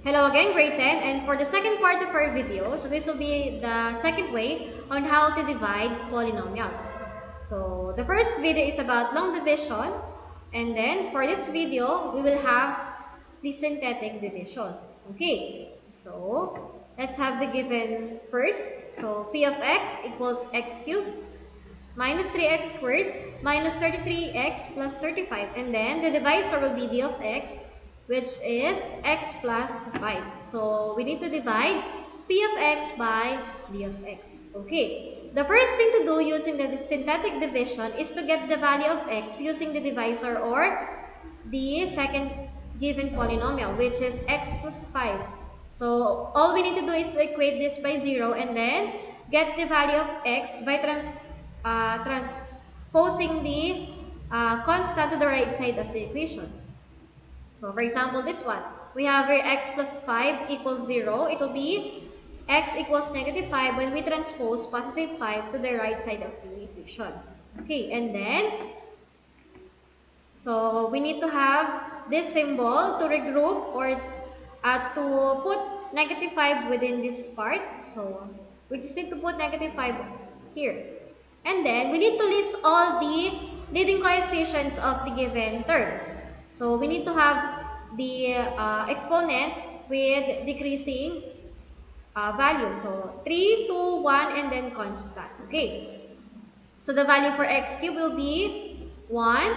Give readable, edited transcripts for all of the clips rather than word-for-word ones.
Hello again, grade 10, and for the second part of our video, so this will be the second way on how to divide polynomials. So the first video is about long division, and then for this video, we will have the synthetic division. Okay, so let's have the given first. So p of x equals x cubed minus 3x squared minus 33x plus 35, and then the divisor will be d of x, which is x plus 5. So we need to divide p of x by d of x. Okay, the first thing to do using the synthetic division is to get the value of x using the divisor or the second given polynomial, which is x plus 5. So all we need to do is to equate this by 0 and then get the value of x by transposing the constant to the right side of the equation. So for example, this one, we have here x plus 5 equals 0. It will be x equals negative 5 when we transpose positive 5 to the right side of the equation. Okay, and then, so we need to have this symbol to regroup or to put negative 5 within this part. So we just need to put negative 5 here. And then we need to list all the leading coefficients of the given terms. So we need to have the exponent with decreasing value. So 3, 2, 1, and then constant. Okay. So the value for x cubed will be 1.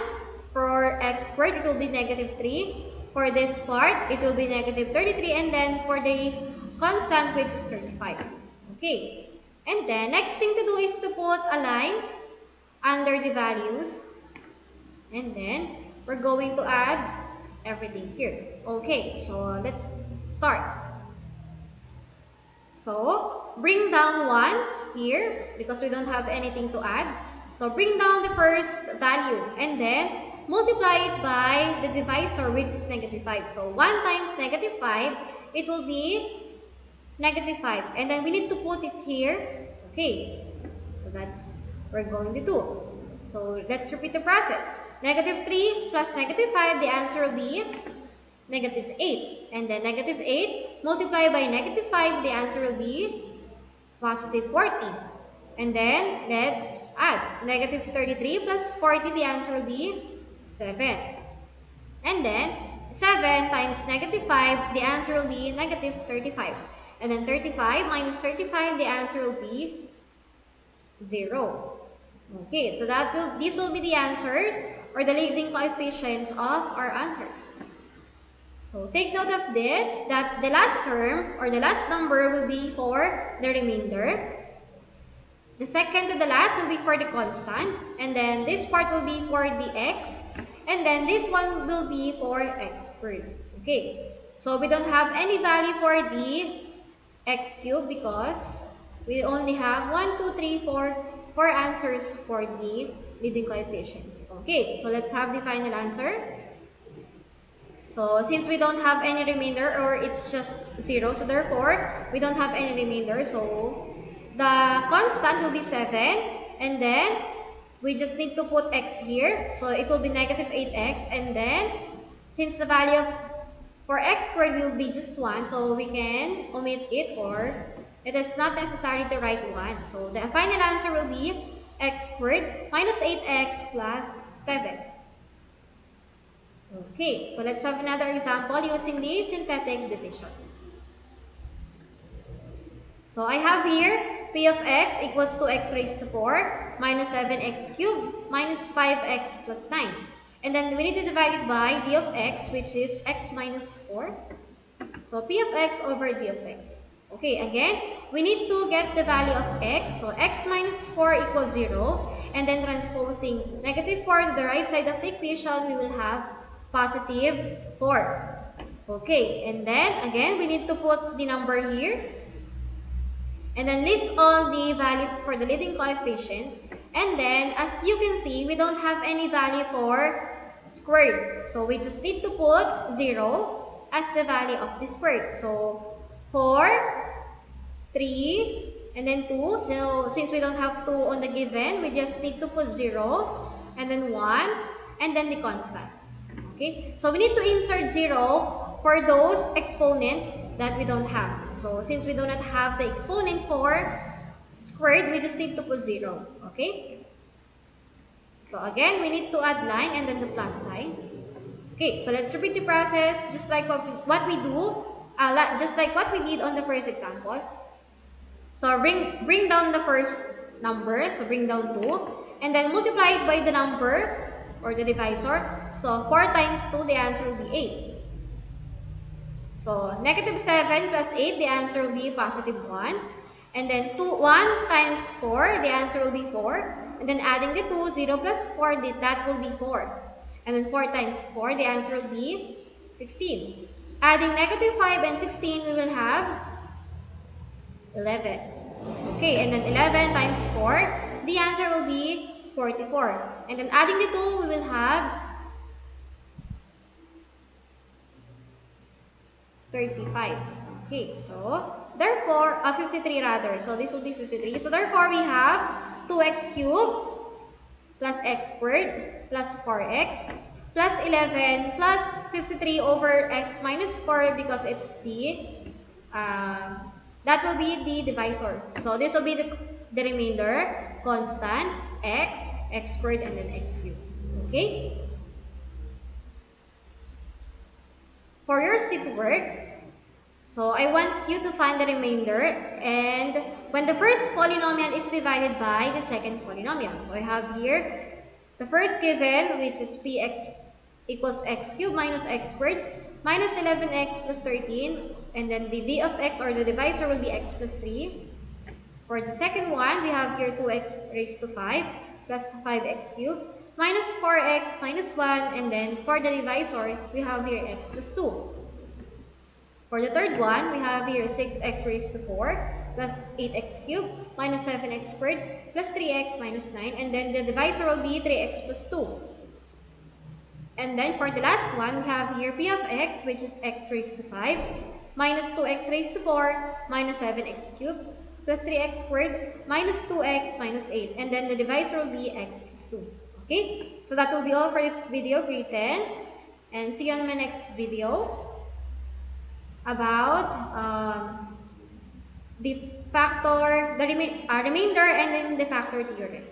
For x squared, it will be negative 3. For this part, it will be negative 33. And then for the constant, which is 35. Okay. And then, next thing to do is to put a line under the values. And then, we're going to add everything here. Okay, so let's start. So, bring down 1 here because we don't have anything to add. So, bring down the first value and then multiply it by the divisor, which is negative 5. So, 1 times negative 5, it will be negative 5. And then we need to put it here. Okay, so that's what we're going to do. So, let's repeat the process. Negative 3 plus negative 5, the answer will be negative 8. And then negative 8 multiplied by negative 5, the answer will be positive 40. And then let's add negative 33 plus 40, the answer will be 7. And then 7 times negative 5, the answer will be negative 35. And then 35 minus 35, the answer will be 0. Okay, so these will be the answers or the leading coefficients of our answers. So take note of this, that the last term or the last number will be for the remainder. The second to the last will be for the constant. And then this part will be for the x. And then this one will be for x squared. Okay, so we don't have any value for the x cubed because we only have 1, 2, 3, 4 answers for the leading coefficients. Okay, so let's have the final answer. So since we don't have any remainder or it's just 0, so therefore we don't have any remainder. So the constant will be 7 and then we just need to put x here. So it will be negative 8x, and then since the value for x squared will be just 1, so we can omit it or it is not necessary to write 1. So the final answer will be x squared minus 8x plus 7. Okay, so let's have another example using the synthetic division. So I have here p of x equals 2x raised to 4 minus 7x cubed minus 5x plus 9. And then we need to divide it by d of x, which is x minus 4. So p of x over d of x. Okay, again, we need to get the value of x. So x minus 4 equals 0. And then transposing negative 4 to the right side of the equation, we will have positive 4. Okay, and then again, we need to put the number here. And then list all the values for the leading coefficient. And then, as you can see, we don't have any value for squared. So we just need to put 0 as the value of the squared. So 4, 3, and then 2. So since we don't have 2 on the given, we just need to put 0, and then 1, and then the constant. Okay, so we need to insert 0 for those exponent that we don't have. So since we do not have the exponent for squared, we just need to put 0. Okay? So again, we need to add line and then the plus sign. Okay, so let's repeat the process just like what we do, just like what we did on the first example. So bring down the first number, so bring down 2, and then multiply it by the number or the divisor. So 4 times 2, the answer will be 8. So negative 7 plus 8, the answer will be positive 1. And then 1 times 4, the answer will be 4. And then adding the 2, 0 plus 4, that will be 4. And then 4 times 4, the answer will be 16. Adding negative 5 and 16, we will have 11. Okay, and then 11 times 4, the answer will be 44. And then adding the 2, we will have 35. Okay, so therefore, 53 rather. So this will be 53. So therefore, we have 2x cubed plus x squared plus 4x plus 11 plus 53 over x minus 4 because it's that will be the divisor. So this will be the remainder, constant, x squared, and then x cubed. Okay? For your seat work, so I want you to find the remainder and when the first polynomial is divided by the second polynomial. So I have here the first given, which is px equals x cubed minus x squared minus 11x plus 13, and then the d of x or the divisor will be x plus 3. For the second one, we have here 2x raised to 5 plus 5x cubed minus 4x minus 1, and then for the divisor, we have here x plus 2. For the third one, we have here 6x raised to 4 plus 8x cubed minus 7x squared plus 3x minus 9, and then the divisor will be 3x plus 2. And then for the last one, we have here p of x, which is x raised to 5 minus 2x raised to 4 minus 7x cubed plus 3x squared minus 2x minus 8, and then the divisor will be x plus 2. Okay, so that will be all for this video, grade 10, and see you on my next video about the remainder and then the factor theorem.